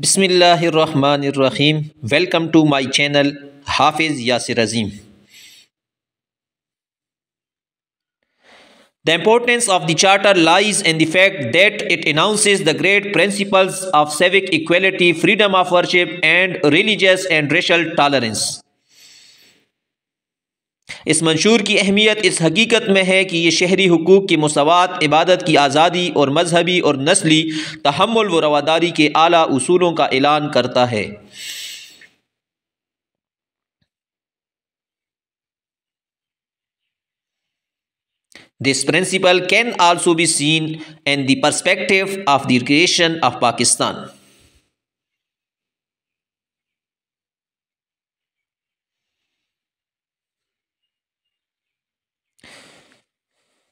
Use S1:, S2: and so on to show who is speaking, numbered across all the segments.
S1: बिस्मिल्लाहिर्रहमानिर्रहीम। Welcome to my channel हाफिज़ यासिर अज़ीम। The importance of the Charter lies in the fact that it announces the great principles of civic equality, freedom of worship, and religious and racial tolerance. इस मंशूर की अहमियत इस हकीकत में है कि ये शहरी हुकूक की मुसावात, इबादत की आज़ादी और मजहबी और नस्ली तहम्मुल व रवादारी के आला उसूलों का ऐलान करता है। This principle can also be seen in the perspective of the creation of Pakistan.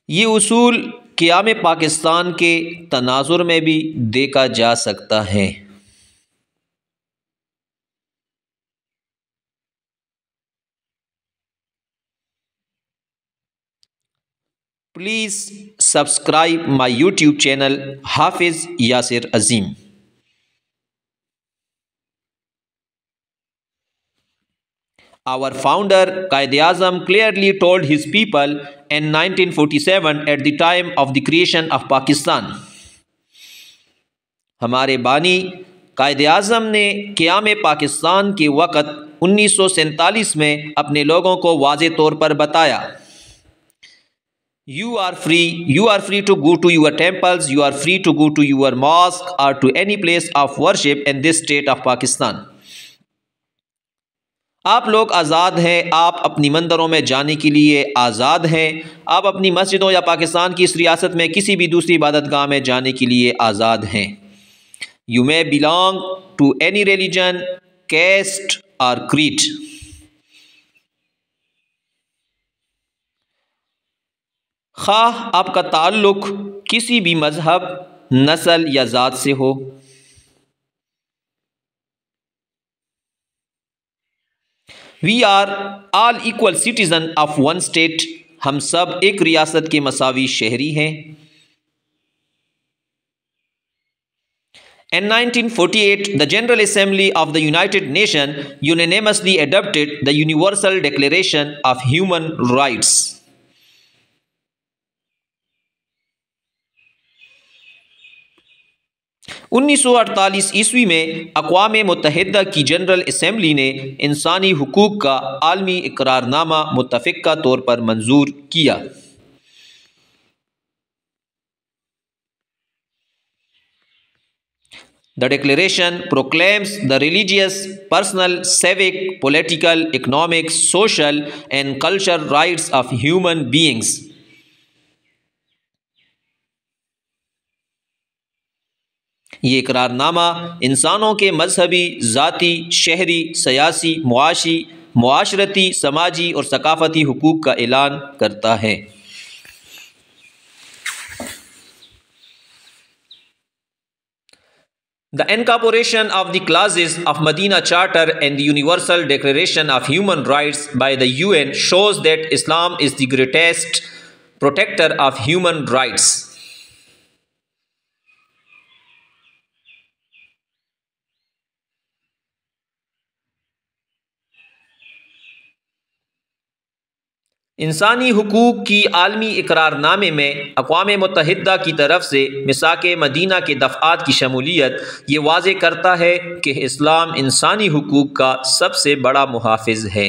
S1: ये उसूल क़याम पाकिस्तान के तनाजुर में भी देखा जा सकता है। Please subscribe my YouTube channel हाफिज़ यासिर अज़ीम। Our founder Quaid-e-Azam clearly told his people in 1947 at the time of the creation of Pakistan. हमारे बानी कायद-ए-आज़म ने क़याम पाकिस्तान के वक़्त 1947 में अपने लोगों को वाज़े तौर पर बताया, You are free to go to your temples, you are free to go to your mosque or to any place of worship in this state of Pakistan. आप लोग आज़ाद हैं, आप अपनी मंदिरों में जाने के लिए आज़ाद हैं, आप अपनी मस्जिदों या पाकिस्तान की इस रियासत में किसी भी दूसरी इबादतगाह में जाने के लिए आज़ाद हैं। You may belong to any religion, caste or creed. खाह आपका ताल्लुक़ किसी भी मज़हब, नस्ल या ज़ात से हो। We are all equal citizen of one state. हम सब एक रियासत के मसावी शहरी हैं। In 1948, the General Assembly of the United Nations unanimously adopted the Universal Declaration of Human Rights. उन्नीस सौ 48 ईस्वी में अक़वाम मुत्तहिदा की जनरल असम्बली ने इंसानी हुकूक का आलमी इकरारनामा मुत्तफ़िक़ा तौर पर मंजूर किया। The declaration proclaims the religious, personal, civic, political, economic, social and cultural rights of human beings. ये इकरारनामा इंसानों के मजहबी, ज़ाती, शहरी, सियासी, मुआशी, मुआशरती, समाजी और सकाफ़ती हुकूक का ऐलान करता है। The incorporation of the clauses of Medina Charter and the Universal Declaration of Human Rights by the UN shows that Islam is the greatest protector of human rights. इंसानी हुकूक की आलमी इकरारनामे में अक़वाम मुत्तहिदा की तरफ से मिसाक़ मदीना के दफ़आत की शमूलियत ये वाज़े करता है कि इस्लाम इंसानी हुकूक का सबसे बड़ा मुहाफ़िज़ है।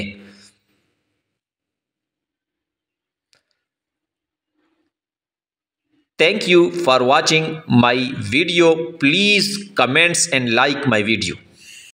S1: Thank you for watching my video. Please comments and like my video.